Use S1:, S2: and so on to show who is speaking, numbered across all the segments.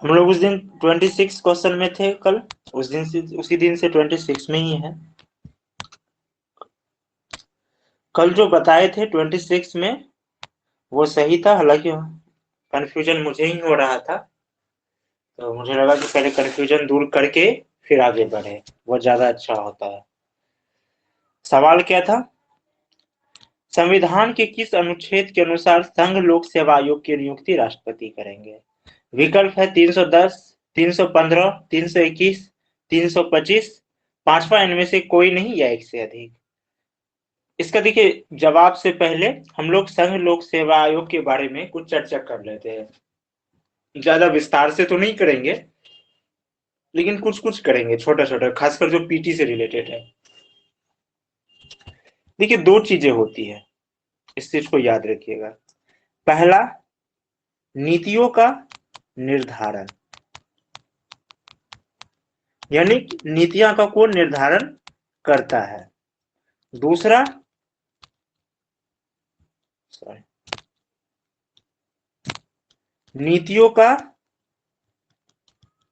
S1: हम लोग उस दिन 26 क्वेश्चन में थे कल, उसी दिन से 26 में ही है। कल जो बताए थे 26 में वो सही था, हालांकि कंफ्यूजन मुझे ही हो रहा था, तो मुझे लगा कि पहले कंफ्यूजन दूर करके फिर आगे बढ़े, वो ज्यादा अच्छा होता है। सवाल क्या था? संविधान के किस अनुच्छेद के अनुसार संघ लोक सेवा आयोग की नियुक्ति राष्ट्रपति करेंगे? विकल्प है 310, 315, 321, 325, पांचवा इनमें से कोई नहीं या एक से अधिक। इसका देखिए जवाब से पहले हम लोग संघ लोक सेवा आयोग के बारे में कुछ चर्चा कर लेते हैं। ज्यादा विस्तार से तो नहीं करेंगे, लेकिन कुछ कुछ करेंगे छोटा छोटा, खासकर जो पीटी से रिलेटेड है। देखिए दो चीजें होती है, इस चीज को याद रखिएगा। पहला, नीतियों का निर्धारण, यानी नीतियां का कौन निर्धारण करता है। दूसरा, नीतियों का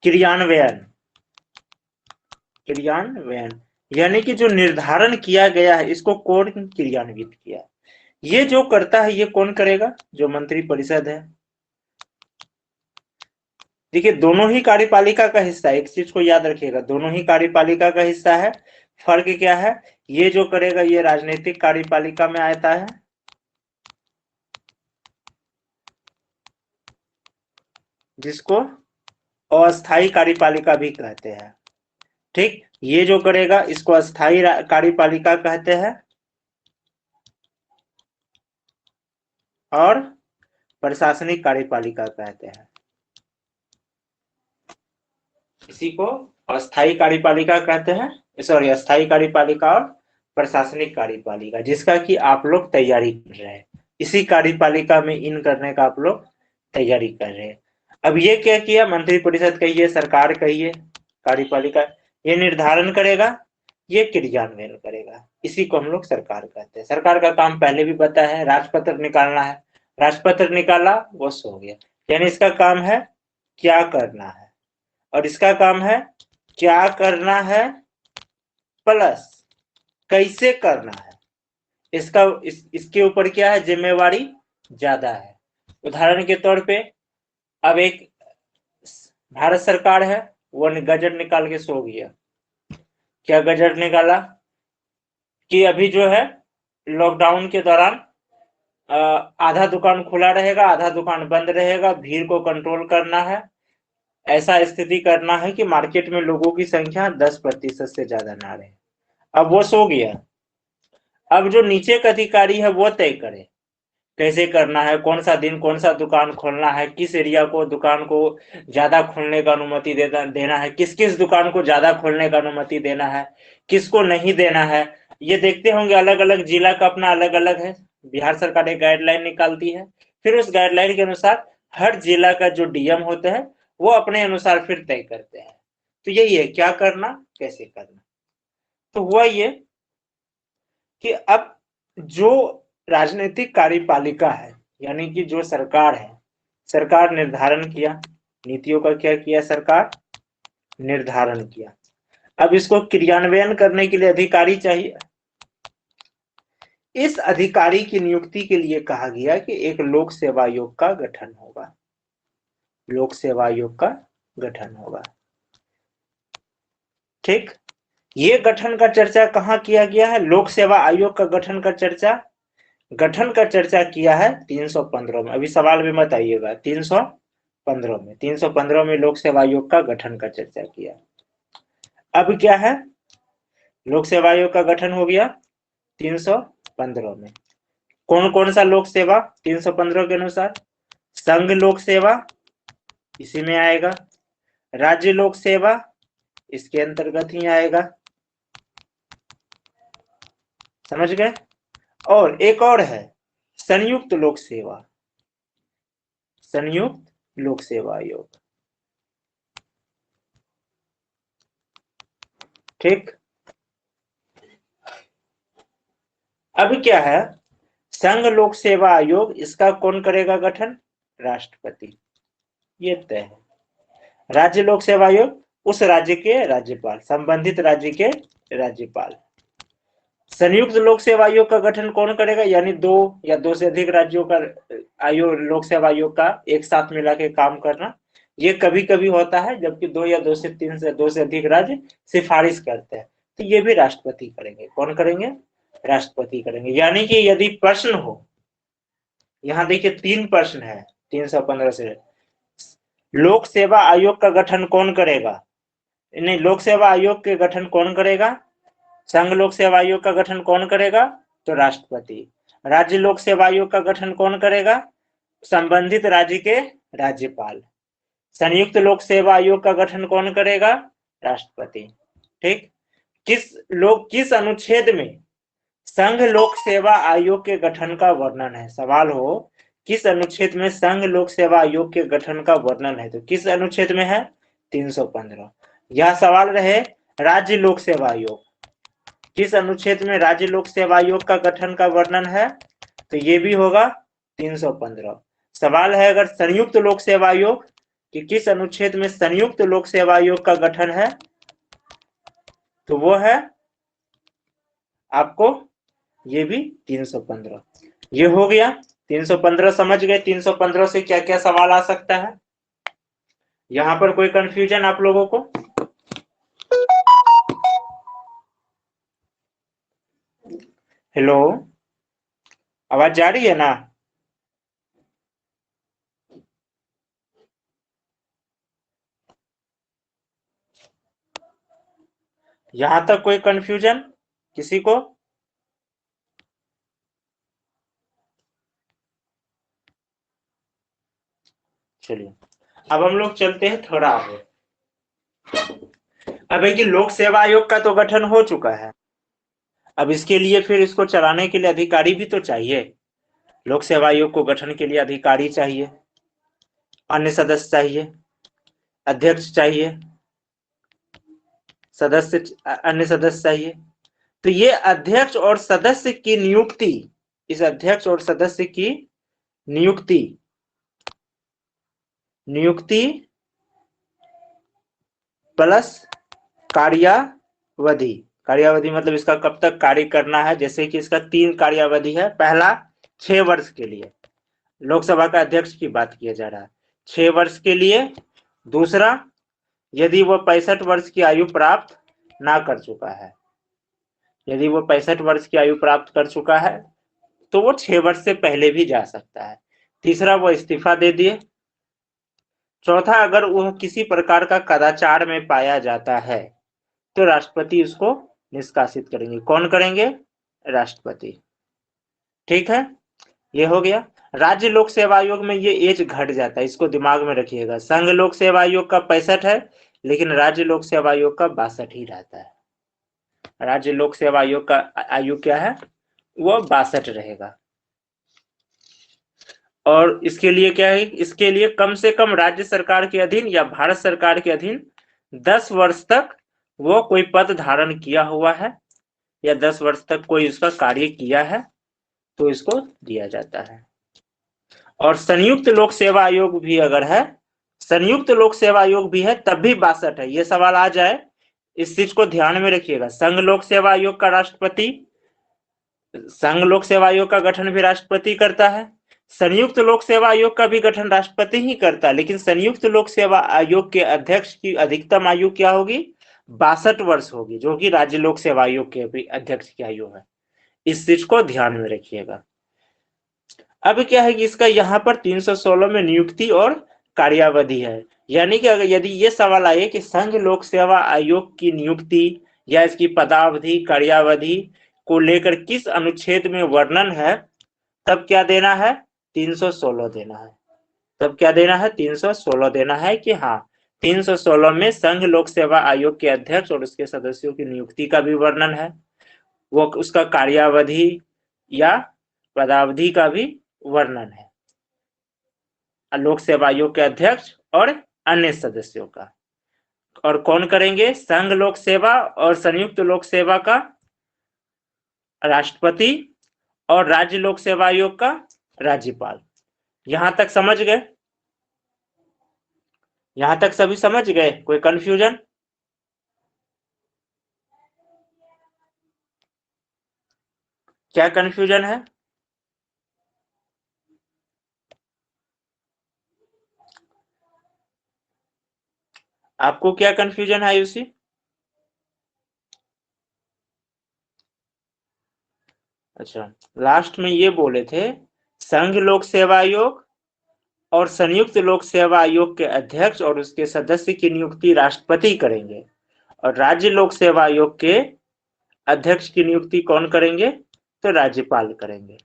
S1: क्रियान्वयन, यानी कि जो निर्धारण किया गया है इसको कौन क्रियान्वित किया, ये जो करता है ये कौन करेगा? जो मंत्री परिषद है। देखिए दोनों ही कार्यपालिका का हिस्सा है, एक चीज को याद रखिएगा, दोनों ही कार्यपालिका का हिस्सा है। फर्क क्या है? ये जो करेगा ये राजनीतिक कार्यपालिका में आता है, जिसको अस्थायी कार्यपालिका भी कहते हैं। ठीक, ये जो करेगा इसको अस्थायी कार्यपालिका कहते हैं, और प्रशासनिक कार्यपालिका कहते हैं। इसी को अस्थायी कार्यपालिका कहते हैं, सॉरी अस्थायी कार्यपालिका और प्रशासनिक कार्यपालिका, जिसका कि आप लोग तैयारी कर रहे हैं। इसी कार्यपालिका में इन करने का आप लोग तैयारी कर रहे हैं। अब ये क्या किया? मंत्री परिषद कहिए, सरकार कहिए, कार्यपालिका ये निर्धारण करेगा, ये क्रियान्वयन करेगा, इसी को हम लोग सरकार कहते हैं। सरकार का काम पहले भी पता है, राजपत्र निकालना है, राजपत्र निकाला बस हो गया, यानी इसका काम है क्या करना है, और इसका काम है क्या करना है प्लस कैसे करना है। इसके ऊपर क्या है? जिम्मेवारी ज्यादा है। उदाहरण के तौर पे अब एक भारत सरकार है, वो गजट निकाल के सो गया। क्या गजट निकाला कि अभी जो है लॉकडाउन के दौरान आधा दुकान खुला रहेगा, आधा दुकान बंद रहेगा, भीड़ को कंट्रोल करना है, ऐसा स्थिति करना है कि मार्केट में लोगों की संख्या 10% से ज्यादा ना रहे। अब वो सो गया, अब जो नीचे का अधिकारी है वो तय करे कैसे करना है, कौन सा दिन कौन सा दुकान खोलना है, किस एरिया को दुकान को ज्यादा खोलने का अनुमति देना है, किस किस दुकान को ज्यादा खोलने का अनुमति देना है, किसको नहीं देना है। ये देखते होंगे अलग अलग जिला का अपना अलग अलग है। बिहार सरकार एक गाइडलाइन निकालती है, फिर उस गाइडलाइन के अनुसार हर जिला का जो डीएम होते हैं वो अपने अनुसार फिर तय करते हैं। तो यही है क्या करना कैसे करना। तो हुआ ये कि अब जो राजनीतिक कार्यपालिका है, यानी कि जो सरकार है, सरकार निर्धारण किया, नीतियों का क्या किया? सरकार निर्धारण किया। अब इसको क्रियान्वयन करने के लिए अधिकारी चाहिए। इस अधिकारी की नियुक्ति के लिए कहा गया कि एक लोक सेवा आयोग का गठन होगा, लोक सेवा आयोग का गठन होगा। ठीक, ये गठन का चर्चा कहां किया गया है? लोक सेवा आयोग का गठन का चर्चा किया है 315 में। अभी सवाल में मत आइएगा, 315 में लोक सेवा आयोग का गठन का चर्चा किया। अब क्या है? लोक सेवा आयोग का गठन हो गया 315 में। कौन कौन सा लोक सेवा 315 के अनुसार? संघ लोक सेवा इसी में आएगा, राज्य लोक सेवा इसके अंतर्गत ही आएगा, समझ गए। और एक और है संयुक्त लोक सेवा, संयुक्त लोक सेवा आयोग। ठीक, अब क्या है? संघ लोक सेवा आयोग, इसका कौन करेगा गठन? राष्ट्रपति, ये तय है। राज्य लोक सेवा आयोग उस राज्य के राज्यपाल, संबंधित राज्य के राज्यपाल। संयुक्त लोक सेवा आयोग का गठन कौन करेगा, यानी 2 या 2 से अधिक राज्यों का आयोग, लोक सेवा आयोग का एक साथ मिला के काम करना। ये कभी कभी होता है जबकि 2 या 2 से 3 से 2 से अधिक राज्य सिफारिश करते हैं, तो ये भी राष्ट्रपति करेंगे। कौन करेंगे, राष्ट्रपति करेंगे। यानी कि यदि प्रश्न हो, यहाँ देखिए 3 प्रश्न है 315 से, लोक सेवा आयोग का गठन कौन करेगा, नहीं, लोक सेवा आयोग के गठन कौन करेगा, संघ लोक सेवा आयोग का गठन कौन करेगा, तो राष्ट्रपति। राज्य लोक सेवा आयोग का गठन कौन करेगा, संबंधित राज्य के राज्यपाल। संयुक्त लोक सेवा आयोग का गठन कौन करेगा, राष्ट्रपति। ठीक, किस अनुच्छेद में संघ लोक सेवा आयोग के गठन का वर्णन है, सवाल हो किस अनुच्छेद में संघ लोक सेवा आयोग के गठन का वर्णन है, तो किस अनुच्छेद में है, 315। यह सवाल रहे राज्य लोक सेवा आयोग, किस अनुच्छेद में राज्य लोक सेवा आयोग का गठन का वर्णन है, तो ये भी होगा 315। सवाल है अगर संयुक्त लोक सेवा आयोग कि किस अनुच्छेद में संयुक्त लोक सेवा आयोग का गठन है, तो वो है आपको ये भी 315। ये हो गया 315, समझ गए 315 से क्या क्या सवाल आ सकता है। यहां पर कोई कंफ्यूजन आप लोगों को, हेलो, आवाज जा रही है ना, यहां तक कोई कंफ्यूजन किसी को, चलिए अब हम लोग चलते हैं थोड़ा आगे। अब है कि लोक सेवा आयोग का तो गठन हो चुका है, अब इसके लिए फिर इसको चलाने के लिए अधिकारी भी तो चाहिए। लोक सेवा आयोग को गठन के लिए अधिकारी चाहिए, अन्य सदस्य चाहिए, अध्यक्ष चाहिए, सदस्य, अन्य सदस्य चाहिए। तो ये अध्यक्ष और सदस्य की नियुक्ति, इस अध्यक्ष और सदस्य की नियुक्ति प्लस कार्यावधि, कार्यावधि मतलब इसका कब तक कार्य करना है, जैसे कि इसका 3 कार्यावधि है। पहला 6 वर्ष के लिए, लोकसभा का अध्यक्ष की बात किया जा रहा है, 6 वर्ष के लिए। दूसरा, यदि वो 65 वर्ष की आयु प्राप्त ना कर चुका है, यदि वो 65 वर्ष की आयु प्राप्त कर चुका है तो वो 6 वर्ष से पहले भी जा सकता है। तीसरा, वो इस्तीफा दे दिए। चौथा, अगर वह किसी प्रकार का कदाचार में पाया जाता है तो राष्ट्रपति उसको निष्कासित करेंगे। कौन करेंगे, राष्ट्रपति। ठीक है, ये हो गया। राज्य लोक सेवा आयोग में ये एज घट जाता है, इसको दिमाग में रखिएगा। संघ लोक सेवा आयोग का 65 है, लेकिन राज्य लोक सेवा आयोग का 62 ही रहता है। राज्य लोक सेवा आयोग का आयु क्या है, वो 62 रहेगा। और इसके लिए क्या है, इसके लिए कम से कम राज्य सरकार के अधीन या भारत सरकार के अधीन 10 वर्ष तक वो कोई पद धारण किया हुआ है या 10 वर्ष तक कोई उसका कार्य किया है तो इसको दिया जाता है। और संयुक्त लोक सेवा आयोग भी अगर है, संयुक्त लोक सेवा आयोग भी है तब भी 62 है। ये सवाल आ जाए, इस चीज को ध्यान में रखिएगा। संघ लोक सेवा आयोग का राष्ट्रपति, संघ लोक सेवा आयोग का गठन भी राष्ट्रपति करता है, संयुक्त लोक सेवा आयोग का भी गठन राष्ट्रपति ही करता है। लेकिन संयुक्त लोक सेवा आयोग के अध्यक्ष की अधिकतम आयु क्या होगी, 62 वर्ष होगी, जो कि राज्य लोक सेवा आयोग के भी अध्यक्ष की आयु है। इस चीज को ध्यान में रखिएगा। अब क्या है कि इसका यहाँ पर 316 में नियुक्ति और कार्यावधि है। यानी कि अगर यदि ये सवाल आए कि संघ लोक सेवा आयोग की नियुक्ति या इसकी पदावधि, कार्यावधि को लेकर किस अनुच्छेद में वर्णन है, तब क्या देना है, 316 देना है। तब क्या देना है, 316 देना है कि हाँ 316 में संघ लोक सेवा आयोग के अध्यक्ष और उसके सदस्यों की नियुक्ति का भी वर्णन है, वो उसका कार्यावधि या पदावधि का भी वर्णन है, लोक सेवा आयोग के अध्यक्ष और अन्य सदस्यों का। और कौन करेंगे, संघ लोक सेवा और संयुक्त लोक सेवा का राष्ट्रपति और राज्य लोक सेवा आयोग का राज्यपाल। यहां तक समझ गए। यहां तक सभी समझ गए? कोई कंफ्यूजन? क्या कंफ्यूजन है? आपको क्या कंफ्यूजन है आयुषी? अच्छा, लास्ट में ये बोले थे संघ लोक सेवा आयोग और संयुक्त लोक सेवा आयोग के अध्यक्ष और उसके सदस्य की नियुक्ति राष्ट्रपति करेंगे और राज्य लोक सेवा आयोग के अध्यक्ष की नियुक्ति कौन करेंगे? तो राज्यपाल करेंगे।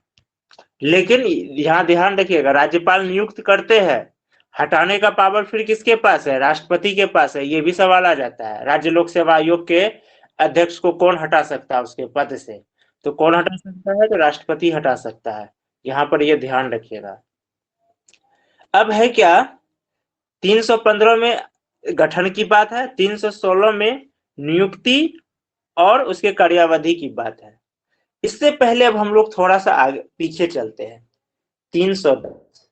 S1: लेकिन यहाँ ध्यान रखिएगा, राज्यपाल नियुक्त करते हैं, हटाने का पावर फिर किसके पास है? राष्ट्रपति के पास है। ये भी सवाल आ जाता है, राज्य लोक सेवा आयोग के अध्यक्ष को कौन हटा सकता है उसके पद से? तो कौन हटा सकता है? तो राष्ट्रपति हटा सकता है। यहाँ पर ये ध्यान रखिएगा। अब है क्या, 315 में गठन की बात है, 316 में नियुक्ति और उसके कार्यावधि की बात है। इससे पहले अब हम लोग थोड़ा सा आगे पीछे चलते हैं। 310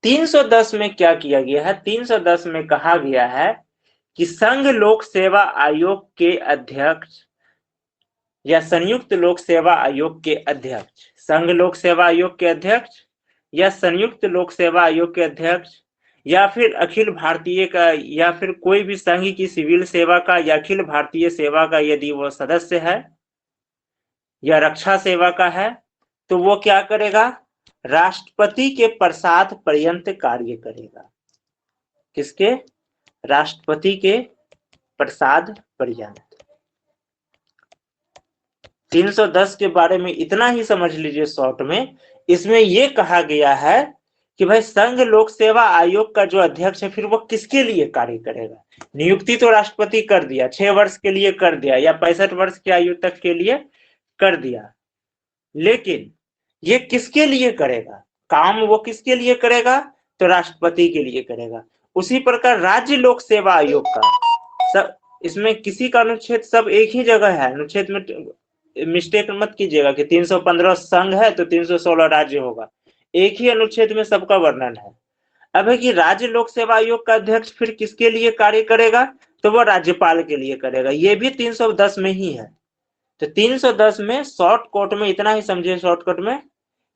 S1: 310 में क्या किया गया है? 310 में कहा गया है कि संघ लोक सेवा आयोग के अध्यक्ष या संयुक्त लोक सेवा आयोग के अध्यक्ष, संघ लोक सेवा आयोग के अध्यक्ष या संयुक्त लोक सेवा आयोग के अध्यक्ष या फिर अखिल भारतीय का या फिर कोई भी संघ की सिविल सेवा का या अखिल भारतीय सेवा का यदि वो सदस्य है या रक्षा सेवा का है, तो वो क्या करेगा? राष्ट्रपति के प्रसाद पर्यंत कार्य करेगा। किसके? राष्ट्रपति के प्रसाद पर्यंत। 310 के बारे में इतना ही समझ लीजिए शॉर्ट में। इसमें यह कहा गया है कि भाई संघ लोक सेवा आयोग का जो अध्यक्ष है फिर वो किसके लिए कार्य करेगा? नियुक्ति तो राष्ट्रपति कर दिया, 6 वर्ष के लिए कर दिया या 65 वर्ष की आयु तक के लिए कर दिया, लेकिन ये किसके लिए करेगा? काम वो किसके लिए करेगा? तो राष्ट्रपति के लिए करेगा। उसी प्रकार राज्य लोक सेवा आयोग का सब, इसमें किसी का अनुच्छेद सब एक ही जगह है, अनुच्छेद में मिस्टेक मत कीजिएगा कि 315 संघ है तो 316 राज्य होगा, एक ही अनुच्छेद में सबका वर्णन है। अब है कि राज्य लोक सेवा आयोग का अध्यक्ष फिर किसके लिए कार्य करेगा? तो वो राज्यपाल के लिए करेगा। ये भी 310 में ही है। तो 310 में शॉर्टकट में इतना ही समझिए, शॉर्टकट में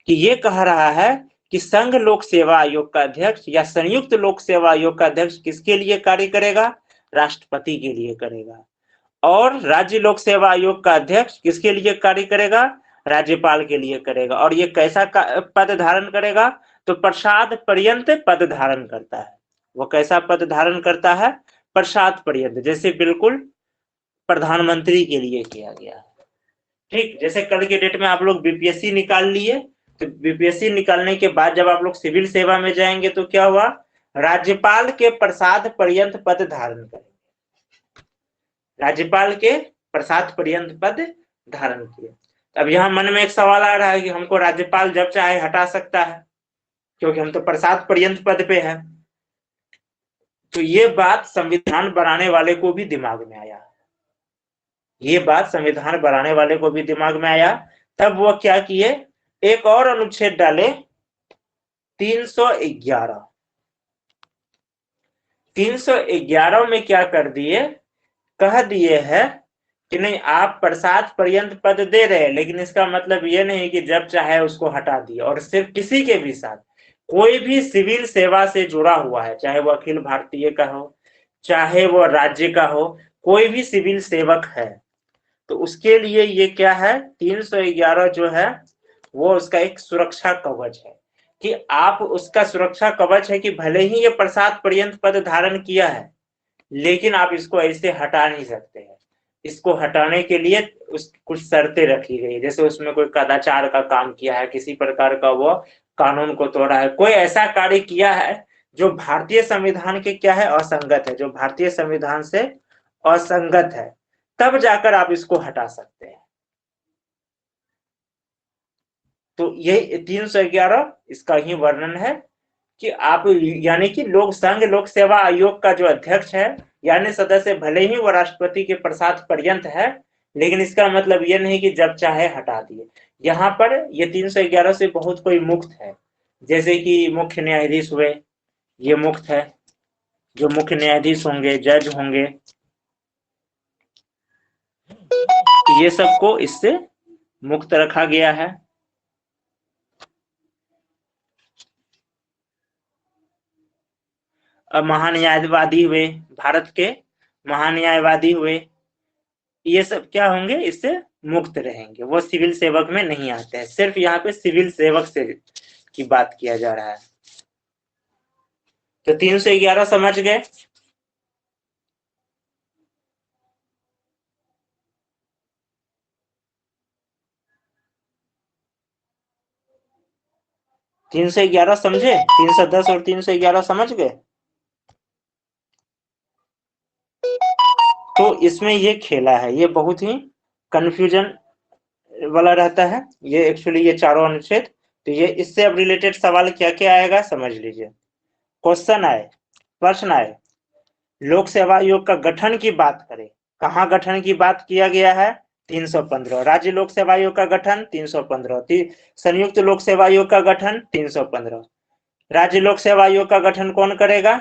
S1: कि ये कह रहा है कि संघ लोक सेवा आयोग का अध्यक्ष या संयुक्त लोक सेवा आयोग का अध्यक्ष किसके लिए कार्य करेगा? राष्ट्रपति के लिए करेगा। और राज्य लोक सेवा आयोग का अध्यक्ष किसके लिए कार्य करेगा? राज्यपाल के लिए करेगा। और ये कैसा पद धारण करेगा? तो प्रसाद पर्यंत पद धारण करता है। वो कैसा पद धारण करता है? प्रसाद पर्यंत, जैसे बिल्कुल प्रधानमंत्री के लिए किया गया है। ठीक, जैसे कल के डेट में आप लोग बीपीएससी निकाल लिए, तो बीपीएससी निकालने के बाद जब आप लोग सिविल सेवा में जाएंगे तो क्या हुआ? राज्यपाल के प्रसाद पर्यंत पद धारण करेंगे, राज्यपाल के प्रसाद पर्यंत पद धारण किए। अब यहाँ मन में एक सवाल आ रहा है कि हमको राज्यपाल जब चाहे हटा सकता है क्योंकि हम तो प्रसाद पर्यंत पद पे है। तो ये बात संविधान बनाने वाले को भी दिमाग में आया, ये बात संविधान बनाने वाले को भी दिमाग में आया। तब वो क्या किए? एक और अनुच्छेद डाले, 311। 311 में क्या कर दिए? कह दिए है कि नहीं, आप प्रसाद पर्यंत पद दे रहे हैं, लेकिन इसका मतलब ये नहीं कि जब चाहे उसको हटा दिए। और सिर्फ किसी के भी साथ, कोई भी सिविल सेवा से जुड़ा हुआ है, चाहे वो अखिल भारतीय का हो, चाहे वो राज्य का हो, कोई भी सिविल सेवक है तो उसके लिए ये क्या है? 311 जो है वो उसका एक सुरक्षा कवच है कि आप, उसका सुरक्षा कवच है कि भले ही ये प्रसाद पर्यंत पद धारण किया है, लेकिन आप इसको ऐसे हटा नहीं सकते हैं। इसको हटाने के लिए कुछ शर्तें रखी गई, जैसे उसमें कोई कदाचार का काम किया है, किसी प्रकार का वो कानून को तोड़ा है, कोई ऐसा कार्य किया है जो भारतीय संविधान के क्या है? असंगत है, जो भारतीय संविधान से असंगत है, तब जाकर आप इसको हटा सकते हैं। तो ये 311 इसका ही वर्णन है कि आप, यानी कि लोक संघ लोक सेवा आयोग का जो अध्यक्ष है यानी सदस्य, भले ही वो राष्ट्रपति के प्रसाद पर्यंत है, लेकिन इसका मतलब ये नहीं कि जब चाहे हटा दिए। यहाँ पर ये 311 से बहुत कोई मुक्त है, जैसे कि मुख्य न्यायाधीश हुए, ये मुक्त है। जो मुख्य न्यायाधीश होंगे, जज होंगे, ये सबको इससे मुक्त रखा गया है। अब महान्यायवादी हुए, भारत के महान्यायवादी हुए, ये सब क्या होंगे, इससे मुक्त रहेंगे, वो सिविल सेवक में नहीं आते हैं। सिर्फ यहाँ पे सिविल सेवक से की बात किया जा रहा है। तो 311 समझ गए। तीन सौ ग्यारह समझे, 310 और 311 समझ गए। तो इसमें ये खेला है, ये बहुत ही कंफ्यूजन वाला रहता है ये, एक्चुअली ये चारों अनुच्छेद। तो ये इससे अब रिलेटेड सवाल क्या क्या आएगा समझ लीजिए। क्वेश्चन आए, प्रश्न आए, लोक सेवा आयोग का गठन की बात करें, कहाँ गठन की बात किया गया है, 315। राज्य लोक सेवा आयोग का गठन 315। संयुक्त लोक सेवा आयोग का गठन 315। राज्य लोक सेवा आयोग का गठन कौन करेगा,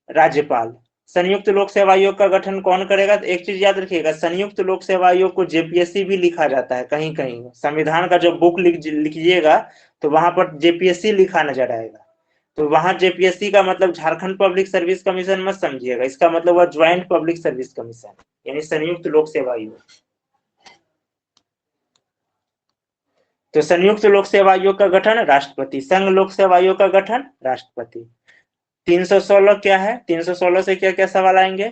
S1: राज्यपाल। संयुक्त लोक सेवा आयोग का गठन कौन करेगा, तो एक चीज याद रखिएगा, संयुक्त लोक सेवा आयोग को जेपीएससी भी लिखा जाता है, कहीं कहीं संविधान का जो बुक लिखिएगा तो वहां पर जेपीएससी लिखा नजर आएगा। तो वहां जेपीएससी का मतलब झारखंड पब्लिक सर्विस कमीशन मत समझिएगा, इसका मतलब वह ज्वाइंट पब्लिक सर्विस कमीशन, यानी संयुक्त लोक सेवा आयोग। तो संयुक्त लोक सेवा आयोग का गठन राष्ट्रपति, संघ लोक सेवा आयोग का गठन राष्ट्रपति। 316 क्या है, 316 से क्या क्या सवाल आएंगे,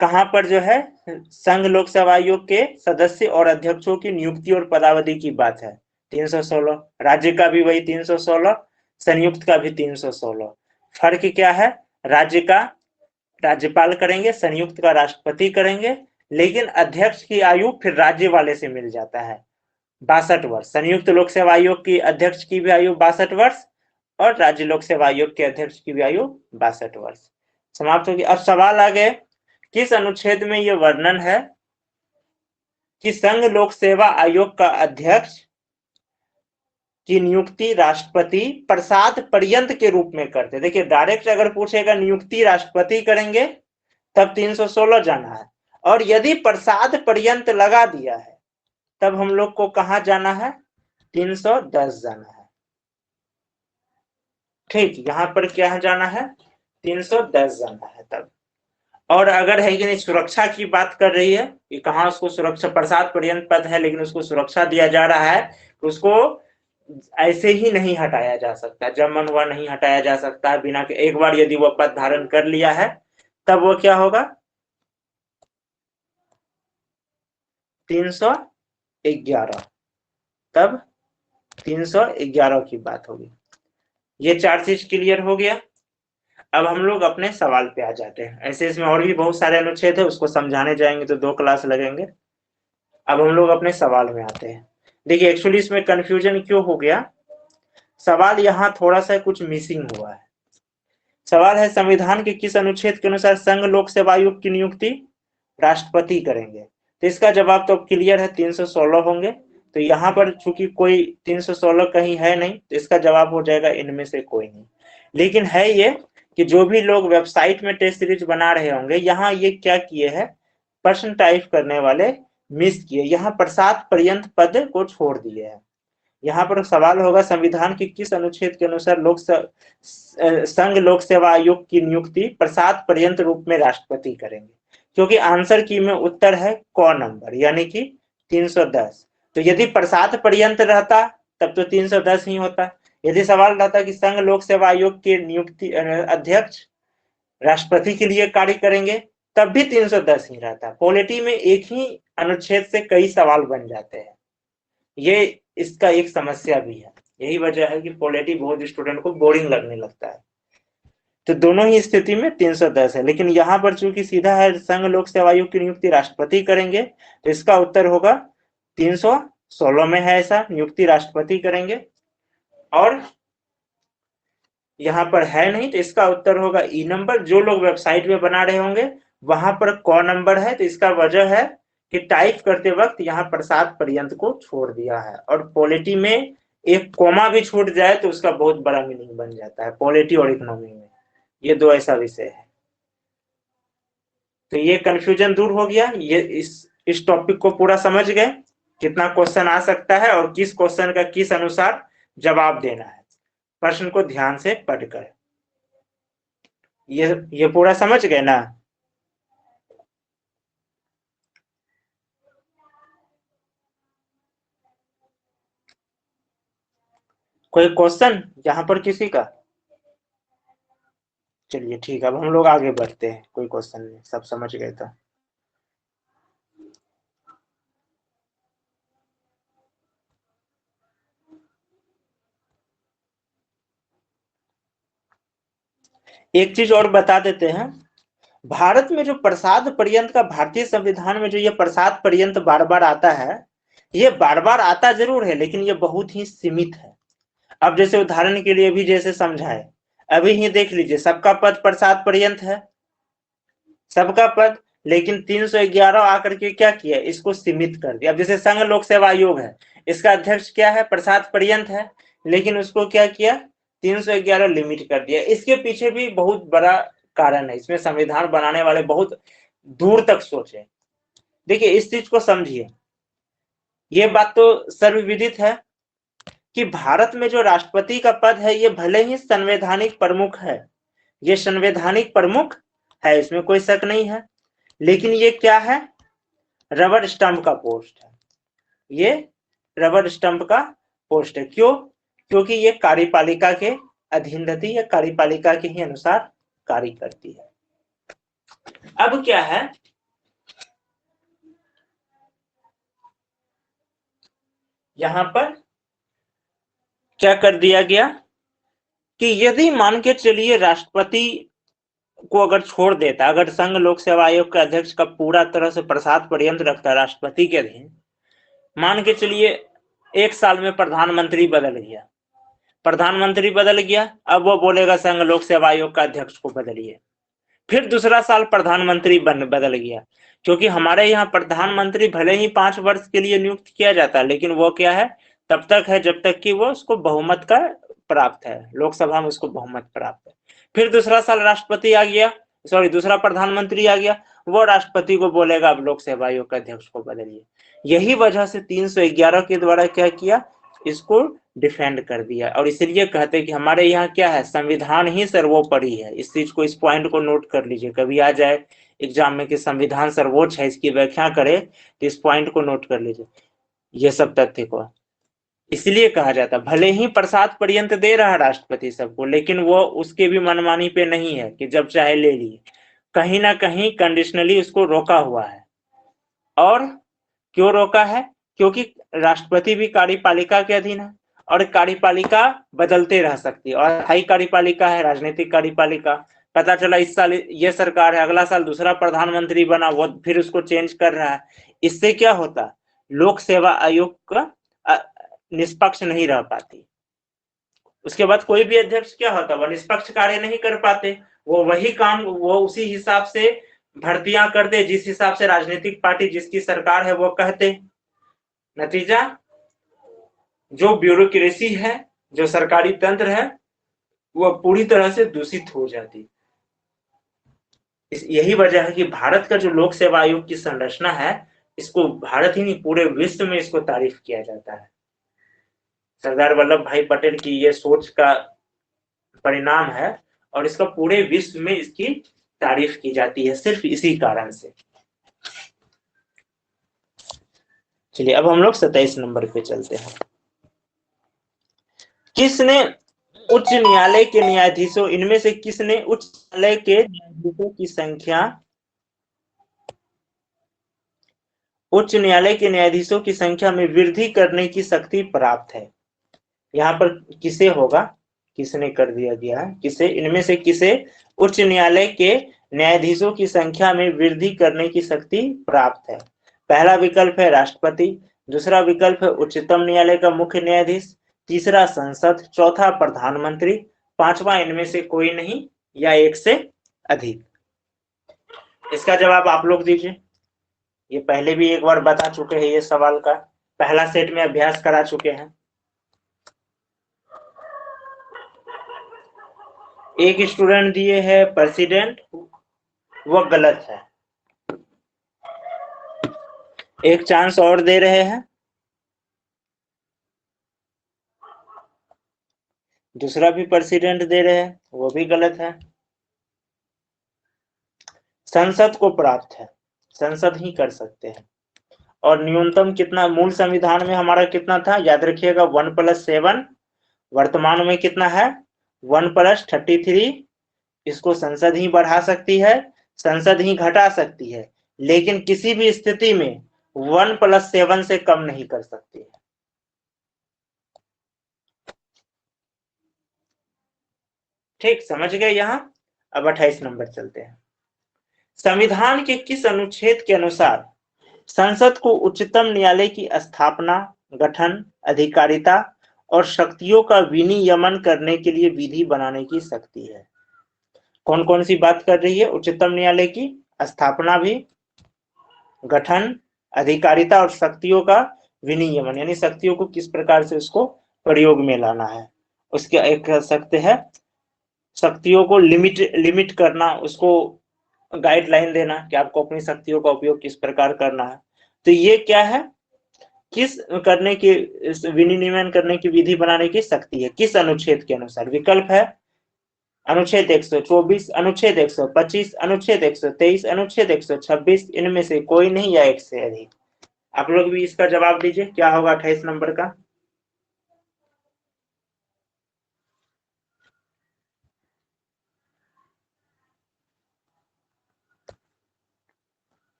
S1: कहां पर जो है संघ लोक सेवा आयोग के सदस्य और अध्यक्षों की नियुक्ति और पदावधि की बात है, 316। राज्य का भी वही 316, संयुक्त का भी 316। फर्क क्या है, राज्य का राज्यपाल करेंगे, संयुक्त का राष्ट्रपति करेंगे, लेकिन अध्यक्ष की आयु फिर राज्य वाले से मिल जाता है 62 वर्ष। संयुक्त लोक सेवा आयोग की अध्यक्ष की भी आयु 62 वर्ष और राज्य लोक सेवा आयोग के अध्यक्ष की भी आयु 62 वर्ष। समाप्त होगी। अब सवाल आ गए, किस अनुच्छेद में यह वर्णन है कि संघ लोक सेवा आयोग का अध्यक्ष की नियुक्ति राष्ट्रपति प्रसाद पर्यंत के रूप में करते। देखिए डायरेक्ट अगर पूछेगा नियुक्ति राष्ट्रपति करेंगे तब 316 जाना है, और यदि प्रसाद पर्यंत लगा दिया है तब हम लोग को कहां जाना है, 310 जाना है। ठीक, यहां पर क्या जाना है, 310 जाना है तब। और अगर है कि नहीं सुरक्षा की बात कर रही है कि कहाँ उसको सुरक्षा, प्रसाद पर्यंत पद है लेकिन उसको सुरक्षा दिया जा रहा है, तो उसको ऐसे ही नहीं हटाया जा सकता, जब मन हुआ नहीं हटाया जा सकता है बिना, एक बार यदि वो पद धारण कर लिया है तब वो क्या होगा, 311, तब 311 की बात होगी। ये चार चीज क्लियर हो गया। अब हम लोग अपने सवाल पे आ जाते हैं, ऐसे इसमें और भी बहुत सारे अनुच्छेद है, उसको समझाने जाएंगे तो 2 क्लास लगेंगे। अब हम लोग अपने सवाल में आते हैं। देखिए एक्चुअली इसमें कंफ्यूजन क्यों हो गया, सवाल यहाँ थोड़ा सा कुछ मिसिंग हुआ है। सवाल है संविधान के किस अनुच्छेद के अनुसार संघ लोक सेवा आयोग की नियुक्ति राष्ट्रपति करेंगे, तो इसका जवाब तो क्लियर है 316 होंगे। तो यहाँ पर चूंकि कोई 316 कहीं है नहीं तो इसका जवाब हो जाएगा इनमें से कोई नहीं। लेकिन है ये कि जो भी लोग वेबसाइट में टेस्ट सीरीज बना रहे होंगे, यहाँ ये क्या किए हैं, प्रश्न टाइप करने वाले मिस किए, यहाँ प्रसाद पर्यंत पद को छोड़ दिए हैं। यहाँ पर सवाल होगा संविधान के किस अनुच्छेद के अनुसार संघ लोक सेवा आयोग की नियुक्ति प्रसाद पर्यंत रूप में राष्ट्रपति करेंगे, क्योंकि आंसर की में उत्तर है क नंबर यानी कि 310। तो यदि प्रसाद पर्यंत रहता तब तो 310 ही होता। यदि सवाल रहता कि संघ लोक सेवा आयोग के नियुक्ति अध्यक्ष राष्ट्रपति के लिए कार्य करेंगे तब भी 310 ही रहता। पॉलिटी में एक ही अनुच्छेद से कई सवाल बन जाते हैं, ये इसका एक समस्या भी है। यही वजह है कि पॉलिटी बहुत स्टूडेंट को बोरिंग लगने लगता है। तो दोनों ही स्थिति में 310 है, लेकिन यहाँ पर चूंकि सीधा है संघ लोक सेवा आयोग की नियुक्ति राष्ट्रपति करेंगे तो इसका उत्तर होगा 316 में है ऐसा, नियुक्ति राष्ट्रपति करेंगे। और यहाँ पर है नहीं तो इसका उत्तर होगा ई नंबर। जो लोग वेबसाइट में बना रहे होंगे वहां पर क नंबर है, तो इसका वजह है कि टाइप करते वक्त यहाँ प्रसाद पर्यंत को छोड़ दिया है, और पॉलिटी में एक कोमा भी छूट जाए तो उसका बहुत बड़ा मीनिंग बन जाता है, पॉलिटी और इकोनॉमी में। ये दो ऐसा विषय है। तो ये कंफ्यूजन दूर हो गया। ये इस टॉपिक को पूरा समझ गए, कितना क्वेश्चन आ सकता है और किस क्वेश्चन का किस अनुसार जवाब देना है, प्रश्न को ध्यान से पढ़कर। ये पूरा समझ गए ना? कोई क्वेश्चन यहाँ पर किसी का? चलिए ठीक है, अब हम लोग आगे बढ़ते हैं। कोई क्वेश्चन नहीं, सब समझ गए तो। एक चीज और बता देते हैं, भारत में जो प्रसाद पर्यंत का, भारतीय संविधान में जो ये प्रसाद पर्यंत बार बार आता है, ये बार बार आता जरूर है लेकिन ये बहुत ही सीमित है। अब जैसे उदाहरण के लिए भी जैसे समझाए, अभी ही देख लीजिए, सबका पद प्रसाद पर्यंत है, सबका पद, लेकिन 311 आकर के क्या किया, इसको सीमित कर दिया। अब जैसे संघ लोक सेवा आयोग है, इसका अध्यक्ष क्या है, प्रसाद पर्यंत है, लेकिन उसको क्या किया, 311 लिमिट कर दिया। इसके पीछे भी बहुत बड़ा कारण है, इसमें संविधान बनाने वाले बहुत दूर तक सोचे। देखिए इस चीज को समझिए, ये बात तो सर्वविदित है कि भारत में जो राष्ट्रपति का पद है, ये भले ही संवैधानिक प्रमुख है, ये संवैधानिक प्रमुख है, इसमें कोई शक नहीं है, लेकिन ये क्या है, रबर स्टंप का पोस्ट है। ये रबर स्टंप का पोस्ट है। क्यों? क्योंकि ये कार्यपालिका के अधीन रहती है, कार्यपालिका के ही अनुसार कार्य करती है। अब क्या है, यहां पर क्या कर दिया गया कि यदि मान के चलिए राष्ट्रपति को अगर छोड़ देता, अगर संघ लोक सेवा आयोग के अध्यक्ष का पूरा तरह से प्रसाद पर्यंत रखता राष्ट्रपति के अधीन, मान के चलिए 1 साल में प्रधानमंत्री बदल गया, प्रधानमंत्री बदल गया, अब वो बोलेगा संघ लोक सेवा आयोग का अध्यक्ष को बदलिए। फिर दूसरा साल प्रधानमंत्री बदल गया, क्योंकि हमारे यहाँ प्रधानमंत्री भले ही 5 वर्ष के लिए नियुक्त किया जाता है, लेकिन वो क्या है, तब तक है जब तक कि वो उसको बहुमत का प्राप्त है, लोकसभा में उसको बहुमत प्राप्त है। फिर दूसरा साल राष्ट्रपति आ गया, सॉरी दूसरा प्रधानमंत्री आ गया, वो राष्ट्रपति को बोलेगा अब लोक सेवा आयोग के अध्यक्ष को बदलिए। यही वजह से 311 के द्वारा क्या किया, इसको डिफेंड कर दिया। और इसलिए कहते हैं कि हमारे यहाँ क्या है, संविधान ही सर्वोपरि है। इस चीज को, इस पॉइंट को नोट कर लीजिए, कभी आ जाए एग्जाम में कि संविधान सर्वोच्च है, इसकी व्याख्या करे तो इस पॉइंट को नोट कर लीजिए, ये सब तथ्य को। इसलिए कहा जाता, भले ही प्रसाद पर्यंत दे रहा है राष्ट्रपति सबको, लेकिन वो उसके भी मनमानी पे नहीं है कि जब चाहे ले लिए, कहीं ना कहीं कंडीशनली उसको रोका हुआ है। और क्यों रोका है, क्योंकि राष्ट्रपति भी कार्यपालिका के अधीन है और कार्यपालिका बदलते रह सकती है, और अस्थायी कार्यपालिका है, राजनीतिक कार्यपालिका। पता चला इस साल ये सरकार है, अगला साल दूसरा प्रधानमंत्री बना, वो फिर उसको चेंज कर रहा है। इससे क्या होता, लोक सेवा आयोग का निष्पक्ष नहीं रह पाती। उसके बाद कोई भी अध्यक्ष क्या होता, वह निष्पक्ष कार्य नहीं कर पाते, वो वही काम, वो उसी हिसाब से भर्तियां करते जिस हिसाब से राजनीतिक पार्टी जिसकी सरकार है वो कहते। नतीजा, जो ब्यूरोक्रेसी है, जो सरकारी तंत्र है, वह पूरी तरह से दूषित हो जाती। यही वजह है कि भारत का जो लोक सेवा आयोग की संरचना है, इसको भारत ही नहीं पूरे विश्व में इसको तारीफ किया जाता है। सरदार वल्लभ भाई पटेल की ये सोच का परिणाम है, और इसका पूरे विश्व में इसकी तारीफ की जाती है सिर्फ इसी कारण से। चलिए अब हम लोग 27 नंबर पे चलते हैं। किसने उच्च न्यायालय के न्यायाधीशों, इनमें से किसने उच्च न्यायालय के न्यायाधीशों की संख्या, उच्च न्यायालय के न्यायाधीशों की संख्या में वृद्धि करने की शक्ति प्राप्त है? यहाँ पर किसे होगा, किसने कर दिया गया है, किसे, इनमें से किसे उच्च न्यायालय के न्यायाधीशों की संख्या में वृद्धि करने की शक्ति प्राप्त है? पहला विकल्प है राष्ट्रपति, दूसरा विकल्प है उच्चतम न्यायालय का मुख्य न्यायाधीश, तीसरा संसद, चौथा प्रधानमंत्री, पांचवा इनमें से कोई नहीं या एक से अधिक। इसका जवाब आप लोग दीजिए। ये पहले भी एक बार बता चुके हैं, ये सवाल का पहला सेट में अभ्यास करा चुके हैं। एक स्टूडेंट दिए है प्रेसिडेंट, वह गलत है। एक चांस और दे रहे हैं, दूसरा भी प्रेसिडेंट दे रहे हैं, वो भी गलत है। संसद को प्राप्त है, संसद ही कर सकते हैं। और न्यूनतम कितना मूल संविधान में हमारा कितना था, याद रखिएगा 1+7, वर्तमान में कितना है 1+33। इसको संसद ही बढ़ा सकती है, संसद ही घटा सकती है, लेकिन किसी भी स्थिति में 1+7 से कम नहीं कर सकती है। ठीक, समझ गए यहां। अब 28 नंबर चलते हैं। संविधान के किस अनुच्छेद के अनुसार संसद को उच्चतम न्यायालय की स्थापना, गठन, अधिकारिता और शक्तियों का विनियमन करने के लिए विधि बनाने की शक्ति है? कौन कौन सी बात कर रही है? उच्चतम न्यायालय की स्थापना भी, गठन, अधिकारिता और शक्तियों का विनियमन, यानी शक्तियों को किस प्रकार से उसको प्रयोग में लाना है। उसके एक कह सकते हैं शक्तियों को लिमिट करना, उसको गाइडलाइन देना कि आपको अपनी शक्तियों का उपयोग किस प्रकार करना है। तो ये क्या है, किस करने की विनियमन करने की विधि बनाने की शक्ति है, किस अनुच्छेद के अनुसार? विकल्प है अनुच्छेद 124, अनुच्छेद 125, अनुच्छेद 123, अनुच्छेद 126, इनमें से कोई नहीं या एक से अधिक। आप लोग भी इसका जवाब दीजिए, क्या होगा 28 नंबर का?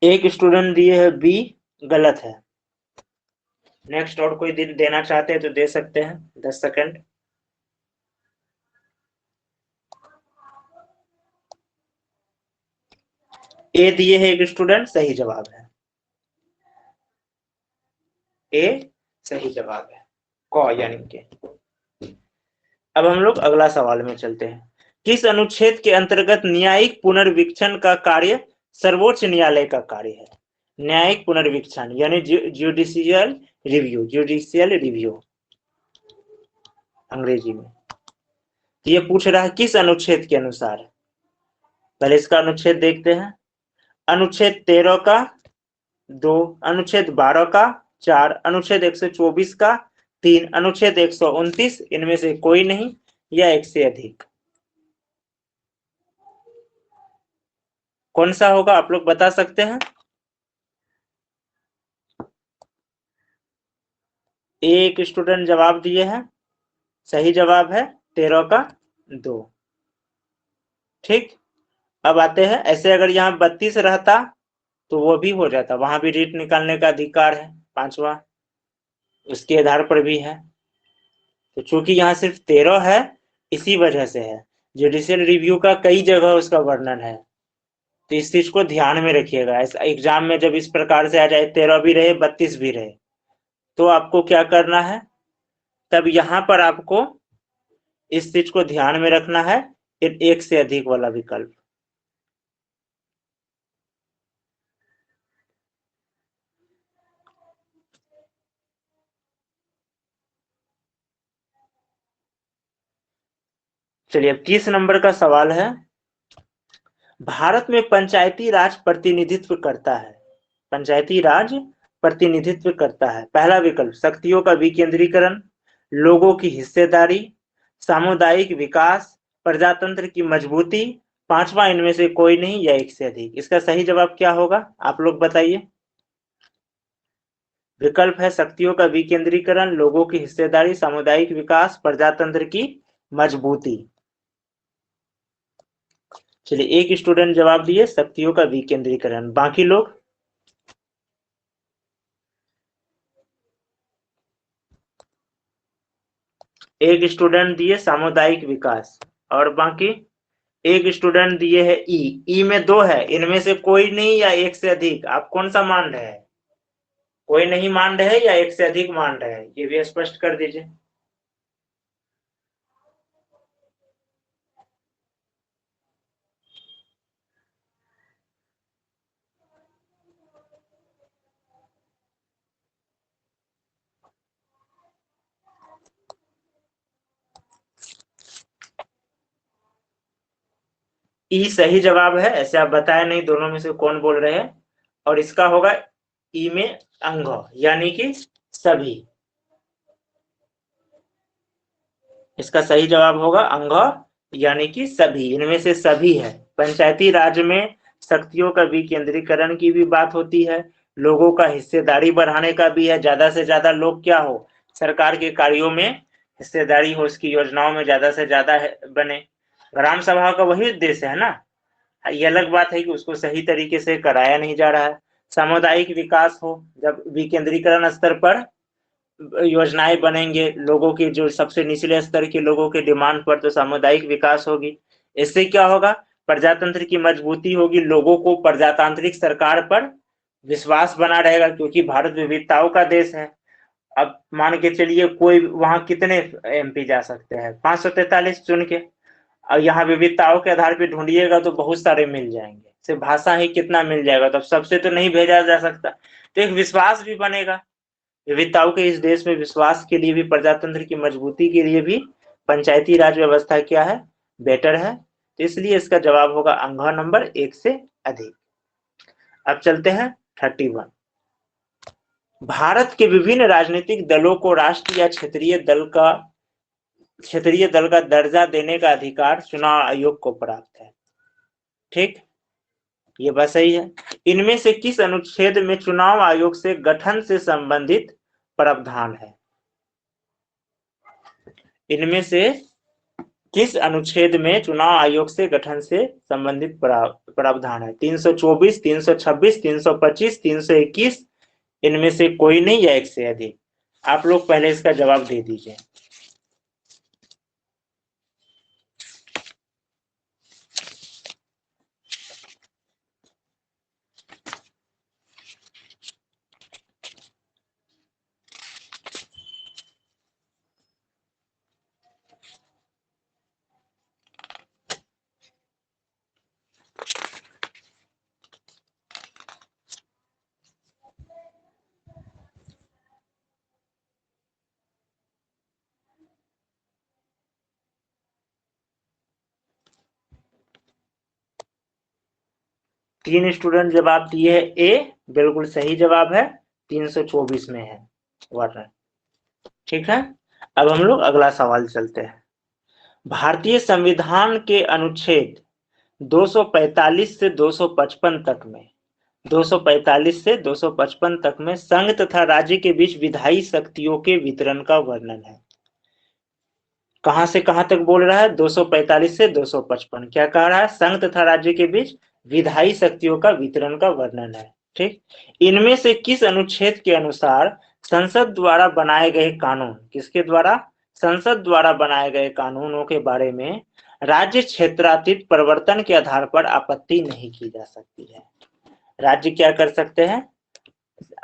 S1: एक स्टूडेंट दिए है बी, गलत है। नेक्स्ट और कोई देना चाहते हैं तो दे सकते हैं, 10 सेकंड। ए दिए है एक स्टूडेंट, सही जवाब है ए, सही जवाब है क यानी के। अब हम लोग अगला सवाल में चलते हैं। किस अनुच्छेद के अंतर्गत न्यायिक पुनर्वीक्षण का कार्य सर्वोच्च न्यायालय का कार्य है? न्यायिक पुनर्वीक्षण यानी जुडिशियल रिव्यू, जुडिशियल रिव्यू अंग्रेजी में। ये पूछ रहा है किस अनुच्छेद के अनुसार। पहले इसका अनुच्छेद देखते हैं। अनुच्छेद 13 का 2, अनुच्छेद 12 का 4, अनुच्छेद 124 का 3, अनुच्छेद 129, इनमें से कोई नहीं या एक से अधिक। कौन सा होगा आप लोग बता सकते हैं? एक स्टूडेंट जवाब दिए हैं, सही जवाब है 13 का 2। ठीक, अब आते हैं, ऐसे अगर यहाँ 32 रहता तो वो भी हो जाता, वहां भी रीट निकालने का अधिकार है, पांचवा उसके आधार पर भी है। तो चूंकि यहाँ सिर्फ 13 है, इसी वजह से है। जुडिशियल रिव्यू का कई जगह उसका वर्णन है, तो इस चीज को ध्यान में रखिएगा। एग्जाम में जब इस प्रकार से आ जाए 13 भी रहे 32 भी रहे, तो आपको क्या करना है, तब यहाँ पर आपको इस चीज को ध्यान में रखना है, एक से अधिक वाला विकल्प। चलिए, अब 30 नंबर का सवाल है। भारत में पंचायती राज प्रतिनिधित्व करता है, पंचायती राज प्रतिनिधित्व करता है। पहला विकल्प शक्तियों का विकेंद्रीकरण, लोगों की हिस्सेदारी, सामुदायिक विकास, प्रजातंत्र की मजबूती, पांचवा इनमें से कोई नहीं या एक से अधिक। इसका सही जवाब क्या होगा आप लोग बताइए। विकल्प है शक्तियों का विकेंद्रीकरण, लोगों की हिस्सेदारी, सामुदायिक विकास, प्रजातंत्र की मजबूती। चलिए, एक स्टूडेंट जवाब दिए शक्तियों का विकेंद्रीकरण, बाकी लोग? एक स्टूडेंट दिए सामुदायिक विकास, और बाकी? एक स्टूडेंट दिए है ई, ई में दो है, इनमें से कोई नहीं या एक से अधिक। आप कौन सा मान रहे हैं? कोई नहीं मान रहे या एक से अधिक मान रहे हैं, ये भी स्पष्ट कर दीजिए। ई सही जवाब है, ऐसे आप बताए नहीं दोनों में से कौन बोल रहे हैं। और इसका होगा ई में अंग, यानी कि सभी। इसका सही जवाब होगा अंग, यानी कि सभी, इनमें से सभी है। पंचायती राज में शक्तियों का विकेंद्रीकरण की भी बात होती है, लोगों का हिस्सेदारी बढ़ाने का भी है, ज्यादा से ज्यादा लोग क्या हो, सरकार के कार्यों में हिस्सेदारी हो, इसकी योजनाओं में ज्यादा से ज्यादा बने। ग्राम सभा का वही उद्देश्य है ना। ये अलग बात है कि उसको सही तरीके से कराया नहीं जा रहा है। सामुदायिक विकास हो, जब विकेंद्रीकरण स्तर पर योजनाएं बनेंगे लोगों के, जो सबसे निचले स्तर के लोगों के डिमांड पर, तो सामुदायिक विकास होगी। इससे क्या होगा, प्रजातंत्र की मजबूती होगी, लोगों को प्रजातांत्रिक सरकार पर विश्वास बना रहेगा, क्योंकि भारत विविधताओं का देश है। अब मान के चलिए कोई वहां कितने एमपी जा सकते हैं, 543 चुन के। और यहाँ विविधताओं के आधार पर ढूंढिएगा तो बहुत सारे मिल जाएंगे, सिर्फ भाषा ही कितना मिल जाएगा, तब सबसे तो नहीं भेजा जा सकता। तो एक विश्वास भी बनेगा। विविधताओं के इस देश में विश्वास के लिए भी, प्रजातंत्र की मजबूती के लिए भी पंचायती राज व्यवस्था क्या है, बेटर है। तो इसलिए इसका जवाब होगा अंग नंबर 1 से अधिक। अब चलते हैं 31। भारत के विभिन्न राजनीतिक दलों को राष्ट्रीय या क्षेत्रीय दल का दर्जा देने का अधिकार चुनाव आयोग को प्राप्त है। ठीक, ये बात सही है। इनमें से किस अनुच्छेद में चुनाव आयोग से गठन से संबंधित प्रावधान है? इनमें से किस अनुच्छेद में चुनाव आयोग से गठन से संबंधित प्रावधान है? 324, 326, 325, 321, इनमें से कोई नहीं या एक से अधिक? आप लोग पहले इसका जवाब दे दीजिए। तीन स्टूडेंट जवाब दिए है ए, बिल्कुल सही जवाब है, 324 में है वाटर। ठीक है, अब हम लोग अगला सवाल चलते हैं। भारतीय संविधान के अनुच्छेद 245 से 255 तक में, 245 से 255 तक में संघ तथा राज्य के बीच विधायी शक्तियों के वितरण का वर्णन है। कहां से कहां तक बोल रहा है? 245 से 255। क्या कह रहा है? संघ तथा राज्य के बीच विधायी शक्तियों का वितरण का वर्णन है। ठीक, इनमें से किस अनुच्छेद के अनुसार संसद द्वारा बनाए गए कानून, किसके द्वारा? संसद द्वारा बनाए गए कानूनों के बारे में राज्य क्षेत्रातीत परिवर्तन के आधार पर आपत्ति नहीं की जा सकती है। राज्य क्या कर सकते हैं?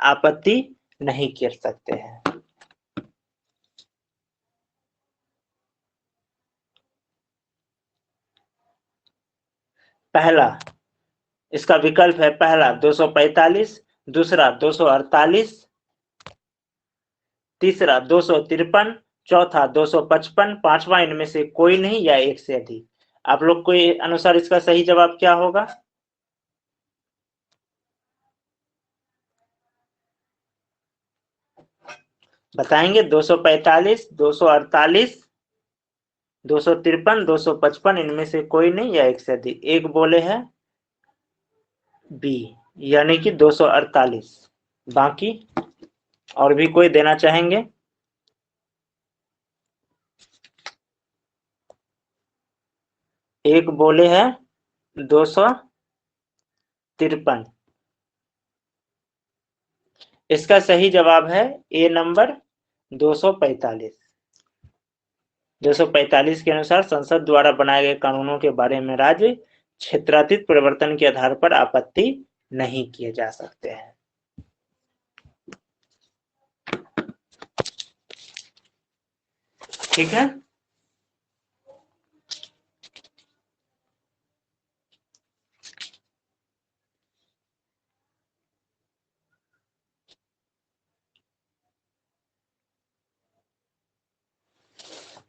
S1: आपत्ति नहीं कर सकते हैं। पहला इसका विकल्प है, पहला 245, दूसरा 248, तीसरा 253, चौथा 255, पांचवा इनमें से कोई नहीं या एक से अधिक। आप लोग के अनुसार इसका सही जवाब क्या होगा? बताएंगे? 245, 248, 253, 255, इनमें से कोई नहीं या एक से अधिक। एक बोले हैं बी, यानी कि 248। बाकी और भी कोई देना चाहेंगे? एक बोले हैं 253। इसका सही जवाब है ए नंबर 245। 245 के अनुसार संसद द्वारा बनाए गए कानूनों के बारे में राज्य क्षेत्रातीत परिवर्तन के आधार पर आपत्ति नहीं किए जा सकते हैं। ठीक है,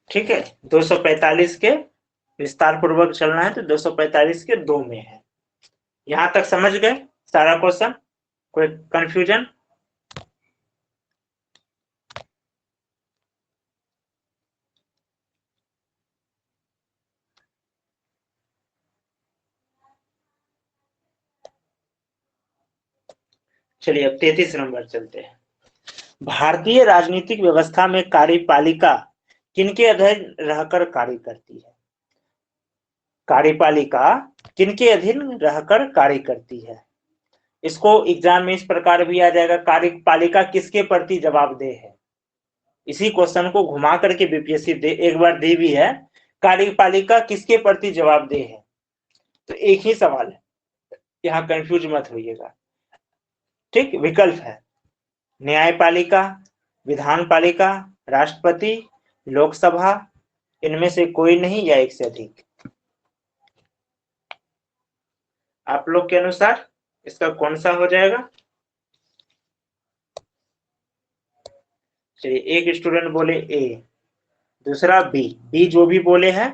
S1: ठीक है। 245 के विस्तार पूर्वक चलना है तो 245 के 2 में है। यहां तक समझ गए सारा क्वेश्चन? कोई कंफ्यूजन? चलिए अब 33 नंबर चलते हैं। भारतीय राजनीतिक व्यवस्था में कार्यपालिका किनके अधीन रहकर कार्य करती है? कार्यपालिका किनके अधीन रहकर कार्य करती है? इसको एग्जाम में इस प्रकार भी आ जाएगा, कार्यपालिका किसके प्रति जवाबदेह है। इसी क्वेश्चन को घुमा करके बीपीएससी एक बार दे भी है, कार्यपालिका किसके प्रति जवाबदेह है। तो एक ही सवाल है, यहाँ कंफ्यूज मत होइएगा। ठीक, विकल्प है न्यायपालिका, विधानपालिका, राष्ट्रपति, लोकसभा, इनमें से कोई नहीं या एक से अधिक। आप लोग के अनुसार इसका कौन सा हो जाएगा? चलिए, एक स्टूडेंट बोले ए, दूसरा बी। बी जो भी बोले हैं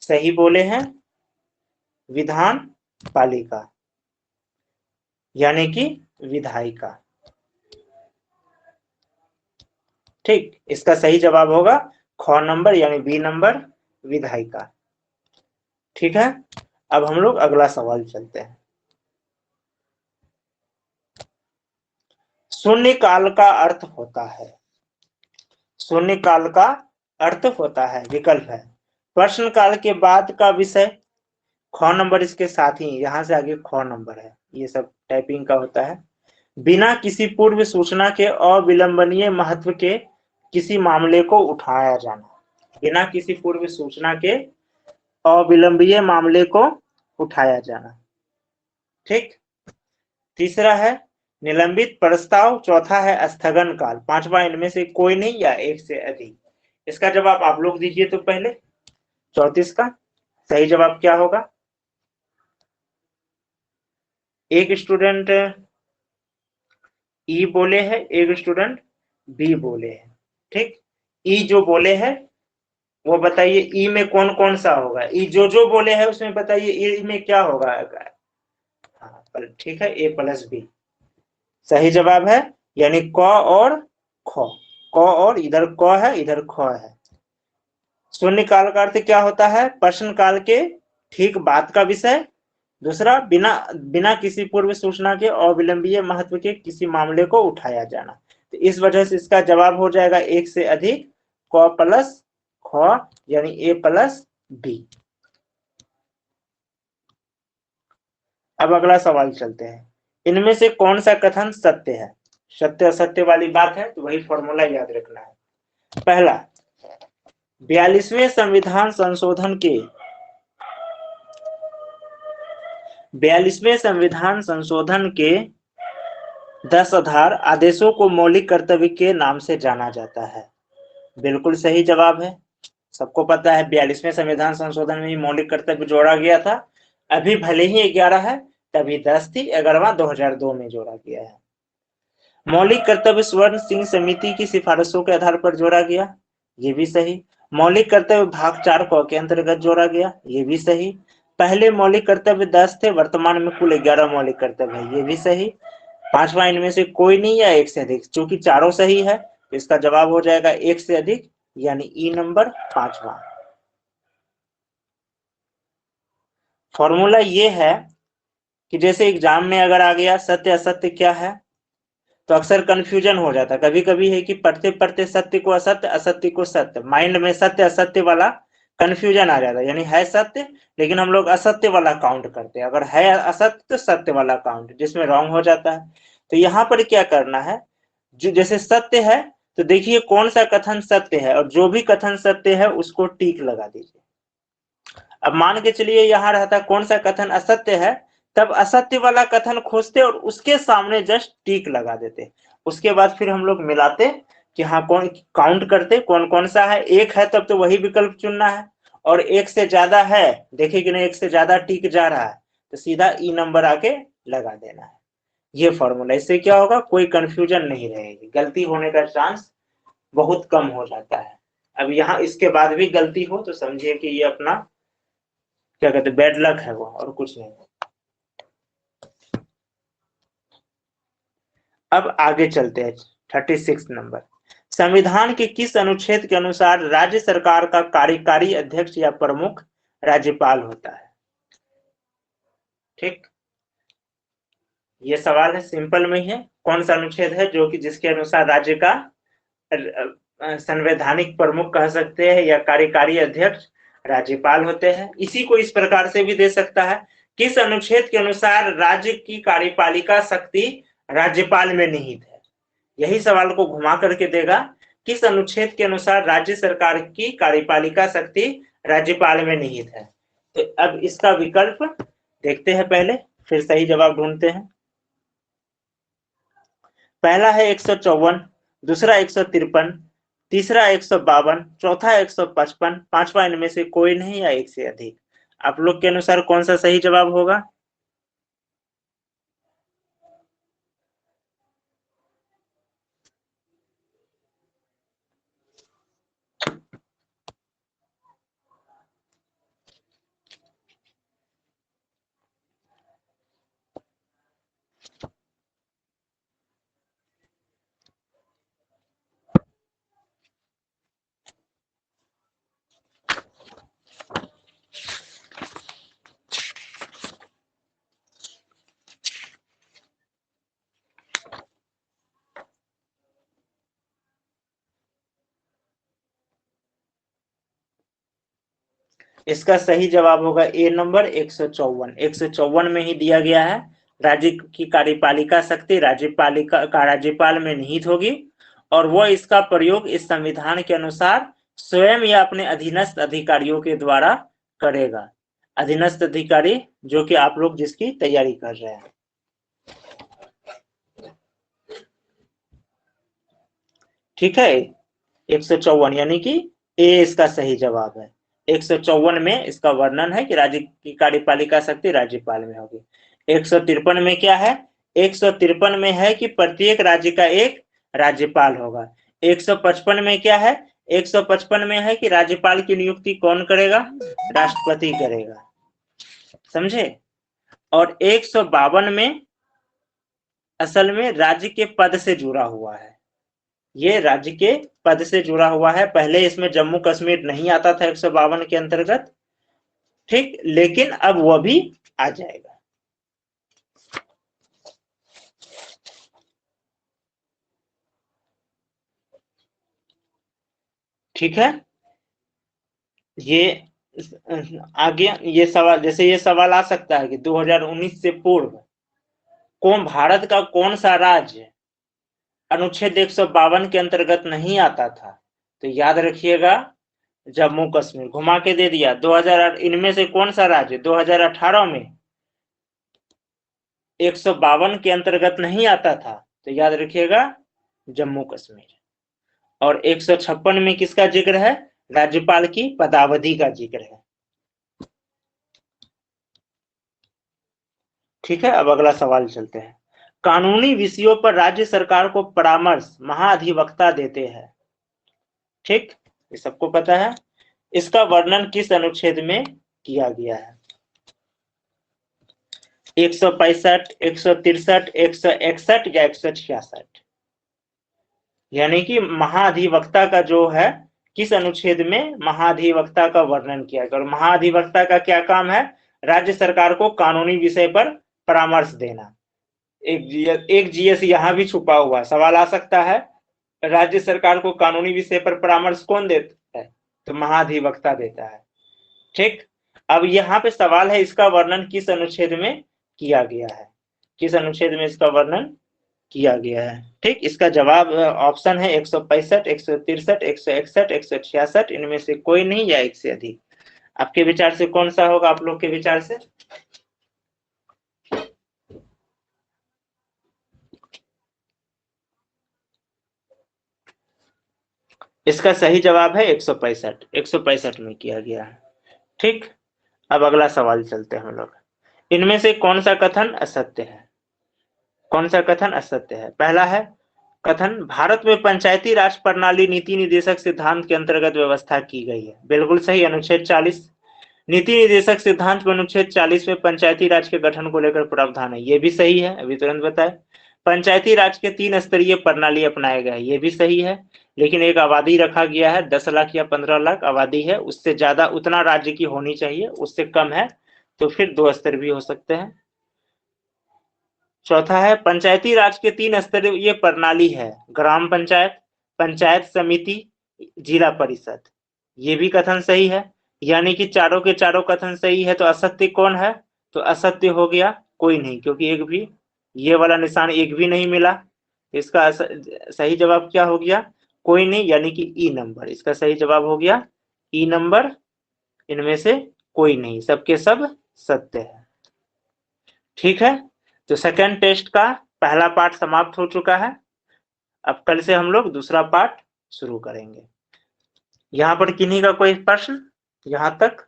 S1: सही बोले हैं, विधान पालिका यानी कि विधायिका। ठीक, इसका सही जवाब होगा ख नंबर यानी बी नंबर, विधायिका। ठीक है, अब हम लोग अगला सवाल चलते हैं। शून्य काल का अर्थ होता है, शून्य काल का अर्थ होता है, विकल्प है प्रश्न काल के बाद का विषय, ख नंबर इसके साथ ही, यहां से आगे ख नंबर है, ये सब टाइपिंग का होता है। बिना किसी पूर्व सूचना के अविलंबनीय महत्व के किसी मामले को उठाया जाना, बिना किसी पूर्व सूचना के अविलंबनीय मामले को उठाया जाना। ठीक, तीसरा है निलंबित प्रस्ताव, चौथा है स्थगन काल, पांचवा इनमें से कोई नहीं या एक से अधिक। इसका जवाब आप लोग दीजिए तो पहले 34 का सही जवाब क्या होगा? एक स्टूडेंट ई बोले है, एक स्टूडेंट बी बोले हैं। ठीक, ई जो बोले हैं वो बताइए ई में कौन कौन सा होगा। ई जो बोले हैं उसमें बताइए ई में क्या होगा। हाँ, ठीक है, ए प्लस बी सही जवाब है, यानी क और ख, क और इधर क है इधर ख है। शून्य काल का अर्थ क्या होता है? प्रश्न काल के ठीक बाद का विषय। दूसरा, बिना किसी पूर्व सूचना के अविलंबनीय महत्व के किसी मामले को उठाया जाना। तो इस वजह से इसका जवाब हो जाएगा एक से अधिक, क प्लस ख यानी ए प्लस बी। अब अगला सवाल चलते हैं। इनमें से कौन सा कथन सत्य है? सत्य असत्य वाली बात है तो वही फॉर्मूला याद रखना है। पहला, 42वें संविधान संशोधन के 42वें संविधान संशोधन के 10 आधार आदेशों को मौलिक कर्तव्य के नाम से जाना जाता है। बिल्कुल सही जवाब है, सबको पता है 42वें संविधान संशोधन में ही मौलिक कर्तव्य जोड़ा गया था। अभी भले ही 11 है, तभी 10 थी, 11वां 2002 में जोड़ा गया है। मौलिक कर्तव्य स्वर्ण सिंह समिति की सिफारिशों के आधार पर जोड़ा गया, ये भी सही। मौलिक कर्तव्य भाग 4 क के अंतर्गत जोड़ा गया, ये भी सही। पहले मौलिक कर्तव्य 10 थे, वर्तमान में कुल 11 मौलिक कर्तव्य है, ये भी सही। पांचवा इनमें से कोई नहीं या एक से अधिक, चूंकि चारों सही है तो इसका जवाब हो जाएगा एक से अधिक, यानी ई नंबर पांचवा। फॉर्मूला ये है कि जैसे एग्जाम में अगर आ गया सत्य असत्य क्या है तो अक्सर कंफ्यूजन हो जाता है। कभी कभी है कि पढ़ते पढ़ते सत्य को असत्य, असत्य को सत्य, माइंड में सत्य असत्य वाला कंफ्यूजन आ जाता है, यानी है सत्य लेकिन हम लोग असत्य वाला काउंट करते हैं, अगर है असत्य तो सत्य वाला काउंट, जिसमें रॉन्ग हो जाता है। तो यहाँ पर क्या करना है, जो जैसे सत्य है तो देखिए कौन सा कथन सत्य है और जो भी कथन सत्य है उसको टिक लगा दीजिए। अब मान के चलिए यहाँ रहता कौन सा कथन असत्य है, तब असत्य वाला कथन खोजते और उसके सामने जस्ट टिक लगा देते। उसके बाद फिर हम लोग मिलाते कि हाँ कौन, काउंट करते कौन कौन सा है। एक है तब तो वही विकल्प चुनना है, और एक से ज्यादा है, देखिए कि नहीं एक से ज्यादा टिक जा रहा है तो सीधा ई नंबर आके लगा देना है। ये फॉर्मूला, इससे क्या होगा, कोई कंफ्यूजन नहीं रहेगी, गलती होने का चांस बहुत कम हो जाता है। अब यहाँ इसके बाद भी गलती हो तो समझिए कि ये अपना क्या कहते हैं बैड लक है वो, और कुछ नहीं। अब आगे चलते हैं 36 नंबर। संविधान के किस अनुच्छेद के अनुसार राज्य सरकार का कार्यकारी अध्यक्ष या प्रमुख राज्यपाल होता है? ठीक, ये सवाल है, सिंपल में ही है। कौन सा अनुच्छेद है जो कि जिसके अनुसार राज्य का संवैधानिक प्रमुख कह सकते हैं या कार्यकारी अध्यक्ष राज्यपाल होते हैं? इसी को इस प्रकार से भी दे सकता है, किस अनुच्छेद के अनुसार राज्य की कार्यपालिका शक्ति राज्यपाल में निहित है? यही सवाल को घुमा करके देगा, किस अनुच्छेद के अनुसार राज्य सरकार की कार्यपालिका शक्ति राज्यपाल में निहित है? तो अब इसका विकल्प देखते हैं, पहले फिर सही जवाब ढूंढते हैं। पहला है 154, दूसरा 153, तीसरा 152, चौथा 155, पांचवा इनमें से कोई नहीं या एक से अधिक। आप लोग के अनुसार कौन सा सही जवाब होगा? इसका सही जवाब होगा ए नंबर 154। 154 में ही दिया गया है, राज्य की कार्यपालिका शक्ति राज्यपाल में निहित होगी और वह इसका प्रयोग इस संविधान के अनुसार स्वयं या अपने अधीनस्थ अधिकारियों के द्वारा करेगा। अधीनस्थ अधिकारी जो कि आप लोग जिसकी तैयारी कर रहे हैं। ठीक है, 154 यानी कि ए इसका सही जवाब है। 154 में इसका वर्णन है कि राज्य की कार्यपालिका शक्ति राज्यपाल में होगी। 153 में क्या है? 153 में है कि प्रत्येक राज्य का एक राज्यपाल होगा। 155 में क्या है? 155 में है कि राज्यपाल की नियुक्ति कौन करेगा? राष्ट्रपति करेगा, समझे। और 152 में असल में राज्य के पद से जुड़ा हुआ है, ये राज्य के पद से जुड़ा हुआ है। पहले इसमें जम्मू कश्मीर नहीं आता था 152 के अंतर्गत, ठीक, लेकिन अब वह भी आ जाएगा। ठीक है, ये आगे ये सवाल, जैसे ये सवाल आ सकता है कि 2019 से पूर्व भारत का कौन सा राज्य अनुच्छेद 152 के अंतर्गत नहीं आता था? तो याद रखिएगा जम्मू कश्मीर। घुमा के दे दिया 2008, इनमें से कौन सा राज्य 2018 में 152 के अंतर्गत नहीं आता था? तो याद रखिएगा जम्मू कश्मीर। और 156 में किसका जिक्र है? राज्यपाल की पदावधि का जिक्र है। ठीक है, अब अगला सवाल चलते हैं। कानूनी विषयों पर राज्य सरकार को परामर्श महाधिवक्ता देते हैं। ठीक, ये सबको पता है। इसका वर्णन किस अनुच्छेद में किया गया है? 165, 163, 161 या 166? यानी कि महाधिवक्ता का जो है, किस अनुच्छेद में महाधिवक्ता का वर्णन किया गया? और महाधिवक्ता का क्या काम है? राज्य सरकार को कानूनी विषय पर परामर्श देना। एक जीएस यहां भी छुपा हुआ सवाल आ सकता है, राज्य सरकार को कानूनी विषय पर परामर्श कौन देता है? तो महाधिवक्ता देता है। ठीक, अब यहाँ पे सवाल है इसका वर्णन किस अनुच्छेद में किया गया है? किस अनुच्छेद में इसका वर्णन किया गया है? ठीक, इसका जवाब ऑप्शन है 165, 163, 161, 166, इनमें से कोई नहीं या एक से अधिक। आपके विचार से कौन सा होगा? आप लोग के विचार से इसका सही जवाब है 165। 165 में किया गया है। ठीक, अब अगला सवाल चलते हैं हम लोग। इनमें से कौन सा कथन असत्य है? कौन सा कथन असत्य है? पहला है कथन, भारत में पंचायती राज प्रणाली नीति निर्देशक सिद्धांत के अंतर्गत व्यवस्था की गई है। बिल्कुल सही, अनुच्छेद 40। नीति निर्देशक सिद्धांत में अनुच्छेद 40 में पंचायती राज के गठन को लेकर प्रावधान है, ये भी सही है, अभी तुरंत बताए। पंचायती राज के 3 स्तरीय प्रणाली अपनाया गया है, ये भी सही है, लेकिन एक आबादी रखा गया है, 10 लाख या 15 लाख आबादी है, उससे ज्यादा उतना राज्य की होनी चाहिए, उससे कम है तो फिर 2 स्तर भी हो सकते हैं। चौथा है, पंचायती राज के 3 स्तरीय प्रणाली है, ग्राम पंचायत, पंचायत समिति, जिला परिषद, ये भी कथन सही है। यानी कि चारों के चारों कथन सही है, तो असत्य कौन है? तो असत्य हो गया कोई नहीं, क्योंकि एक भी, ये वाला निशान एक भी नहीं मिला। इसका सही जवाब क्या हो गया? कोई नहीं, यानी कि ई नंबर, इसका सही जवाब हो गया ई नंबर। इनमें से कोई नहीं, सबके सब सत्य है। ठीक है, तो सेकेंड टेस्ट का पहला पार्ट समाप्त हो चुका है। अब कल से हम लोग दूसरा पार्ट शुरू करेंगे। यहाँ पर किन्हीं का कोई प्रश्न? यहाँ तक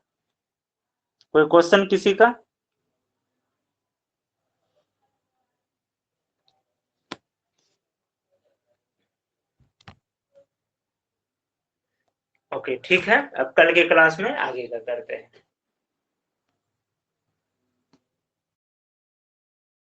S1: कोई क्वेश्चन किसी का? ओके, ठीक है, अब कल के क्लास में आगे का करते हैं।